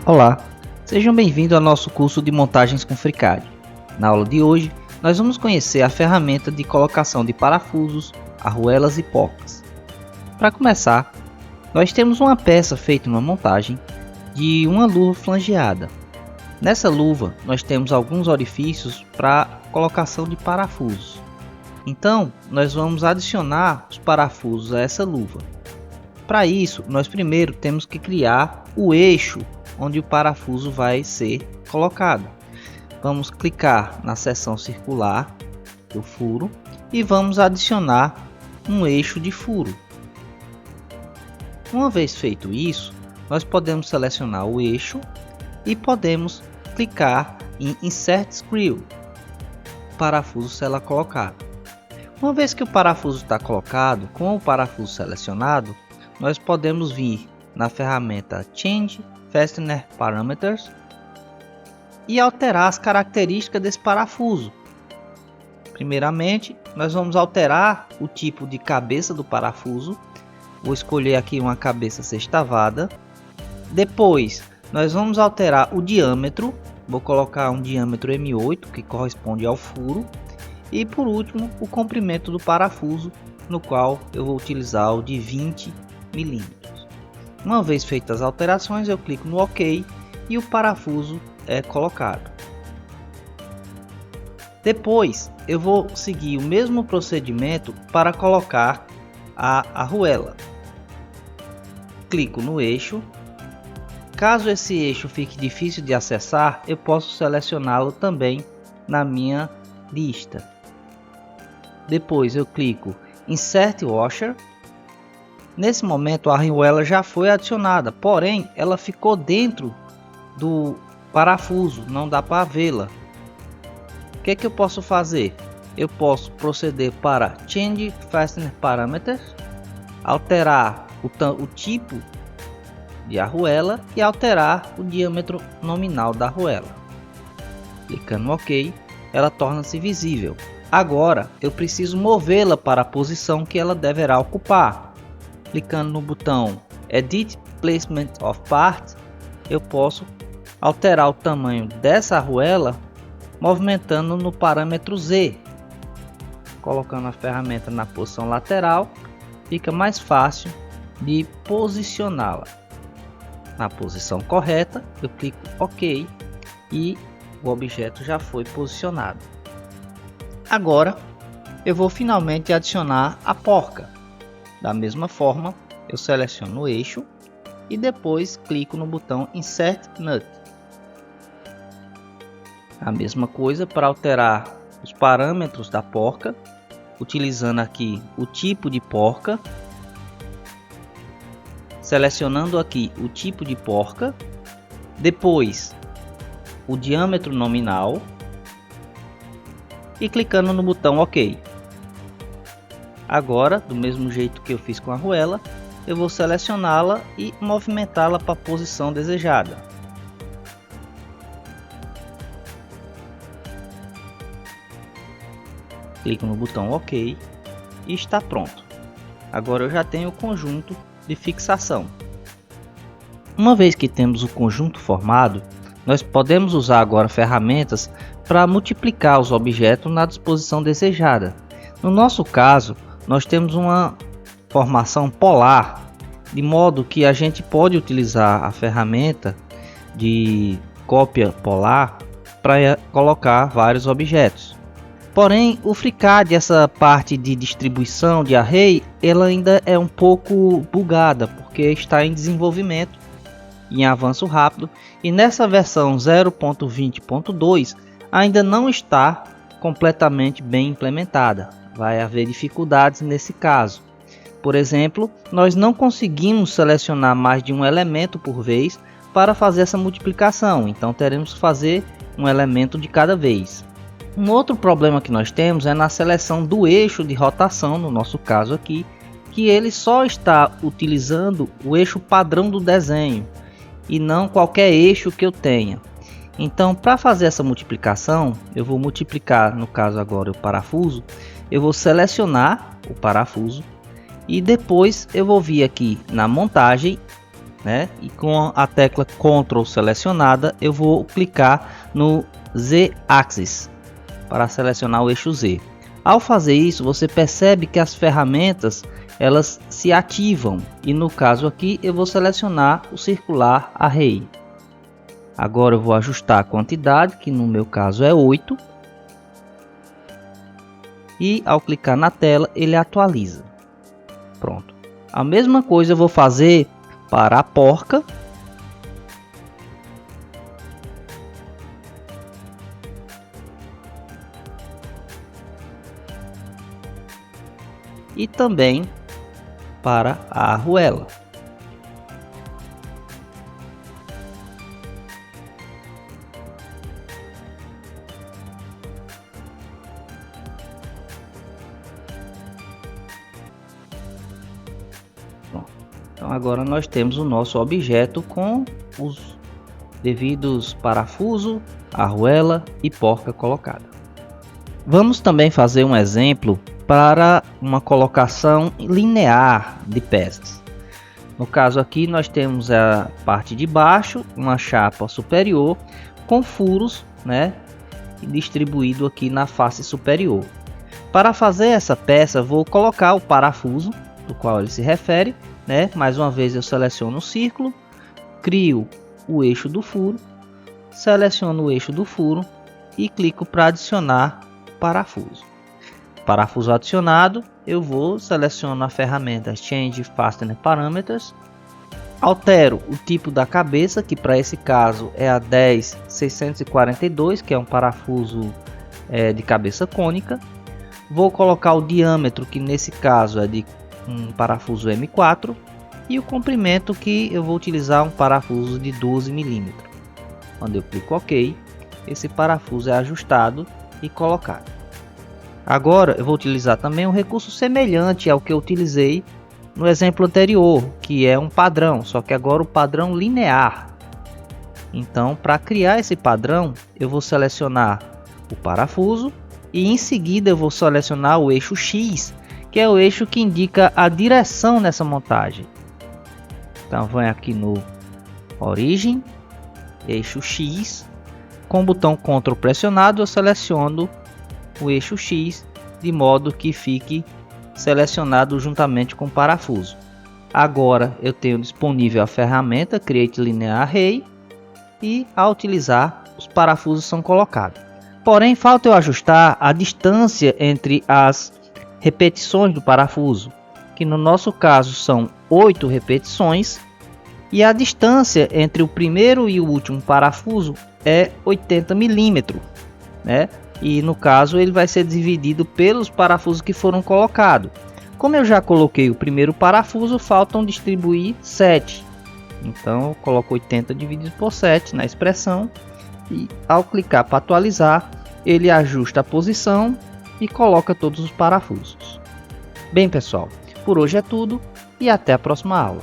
Olá, sejam bem-vindos ao nosso curso de montagens com FreeCAD. Na aula de hoje, nós vamos conhecer a ferramenta de colocação de parafusos, arruelas e porcas. Para começar, nós temos uma peça feita numa montagem de uma luva flangeada. Nessa luva, nós temos alguns orifícios para colocação de parafusos. Então, nós vamos adicionar os parafusos a essa luva. Para isso, nós primeiro temos que criar o eixo onde o parafuso vai ser colocado. Vamos clicar na seção circular do furo e vamos adicionar um eixo de furo. Uma vez feito isso, nós podemos selecionar o eixo e podemos clicar em Insert Screw. O parafuso será colocado. Uma vez que o parafuso está colocado, com o parafuso selecionado, nós podemos vir na ferramenta Change Fastener Parameters e alterar as características desse parafuso. Primeiramente, nós vamos alterar o tipo de cabeça do parafuso. Vou escolher aqui uma cabeça sextavada. Depois, nós vamos alterar o diâmetro. Vou colocar um diâmetro M8, que corresponde ao furo. E por último, o comprimento do parafuso, no qual eu vou utilizar o de 20 mm. Uma vez feitas as alterações, eu clico no OK e o parafuso é colocado. Depois, eu vou seguir o mesmo procedimento para colocar a arruela. Clico no eixo. Caso esse eixo fique difícil de acessar, eu posso selecioná-lo também na minha lista. Depois eu clico Insert Washer. Nesse momento a arruela já foi adicionada, porém ela ficou dentro do parafuso, não dá para vê-la. O que eu posso fazer? Eu posso proceder para Change Fastener Parameters, alterar o tipo de arruela e alterar o diâmetro nominal da arruela. Clicando no OK, ela torna-se visível. Agora eu preciso movê-la para a posição que ela deverá ocupar. Clicando no botão Edit Placement of Part, eu posso alterar o tamanho dessa arruela movimentando no parâmetro Z. Colocando a ferramenta na posição lateral, fica mais fácil de posicioná-la. Na posição correta, eu clico OK e o objeto já foi posicionado. Agora eu vou finalmente adicionar a porca. Da mesma forma, eu seleciono o eixo e depois clico no botão Insert Nut. A mesma coisa para alterar os parâmetros da porca, utilizando aqui o tipo de porca, selecionando aqui o tipo de porca, depois o diâmetro nominal e clicando no botão OK. Agora, do mesmo jeito que eu fiz com a arruela, eu vou selecioná-la e movimentá-la para a posição desejada. Clico no botão OK e está pronto. Agora eu já tenho o conjunto de fixação. Uma vez que temos o conjunto formado, nós podemos usar agora ferramentas para multiplicar os objetos na disposição desejada. No nosso caso, nós temos uma formação polar, de modo que a gente pode utilizar a ferramenta de cópia polar para colocar vários objetos. Porém, o FreeCAD, essa parte de distribuição de array, ela ainda é um pouco bugada, porque está em desenvolvimento, em avanço rápido, e nessa versão 0.20.2 ainda não está completamente bem implementada. Vai haver dificuldades nesse caso. Por exemplo, nós não conseguimos selecionar mais de um elemento por vez para fazer essa multiplicação, então teremos que fazer um elemento de cada vez. Um outro problema que nós temos é na seleção do eixo de rotação, no nosso caso aqui, que ele só está utilizando o eixo padrão do desenho e não qualquer eixo que eu tenha. Então, para fazer essa multiplicação, eu vou multiplicar, no caso agora, o parafuso. Eu vou selecionar o parafuso e depois eu vou vir aqui na montagem, né? E com a tecla Ctrl selecionada, eu vou clicar no Z-Axis para selecionar o eixo Z. Ao fazer isso, você percebe que as ferramentas elas se ativam, e no caso aqui eu vou selecionar o Circular Array. Agora eu vou ajustar a quantidade, que no meu caso é 8, e ao clicar na tela ele atualiza. Pronto. A mesma coisa eu vou fazer para a porca. E também para a arruela. Então agora nós temos o nosso objeto com os devidos parafuso, arruela e porca colocada. Vamos também fazer um exemplo para uma colocação linear de peças. No caso aqui nós temos a parte de baixo, uma chapa superior com furos, né, distribuído aqui na face superior. Para fazer essa peça vou colocar o parafuso do qual ele se refere, né? Mais uma vez eu seleciono o círculo, crio o eixo do furo, seleciono o eixo do furo e clico para adicionar parafuso. Parafuso adicionado, eu vou selecionar a ferramenta Change Fastener Parameters, altero o tipo da cabeça, que para esse caso é a 10642, que é um parafuso de cabeça cônica. Vou colocar o diâmetro, que nesse caso é de um parafuso M4, e o comprimento, que eu vou utilizar um parafuso de 12 mm. Quando eu clico OK, esse parafuso é ajustado e colocado. Agora eu vou utilizar também um recurso semelhante ao que eu utilizei no exemplo anterior, que é um padrão, só que agora o padrão linear. Então, para criar esse padrão, eu vou selecionar o parafuso e em seguida eu vou selecionar o eixo X, que é o eixo que indica a direção nessa montagem. Então, venho aqui no Origem, eixo X, com o botão Ctrl pressionado eu seleciono o eixo X de modo que fique selecionado juntamente com o parafuso. Agora eu tenho disponível a ferramenta Create Linear Array e ao utilizar os parafusos são colocados. Porém falta eu ajustar a distância entre as repetições do parafuso, que no nosso caso são 8 repetições, e a distância entre o primeiro e o último parafuso é 80 mm, né? E no caso ele vai ser dividido pelos parafusos que foram colocados. Como eu já coloquei o primeiro parafuso, faltam distribuir 7. Então eu coloco 80 dividido por 7 na expressão e ao clicar para atualizar, ele ajusta a posição e coloca todos os parafusos. Bem pessoal, por hoje é tudo e até a próxima aula.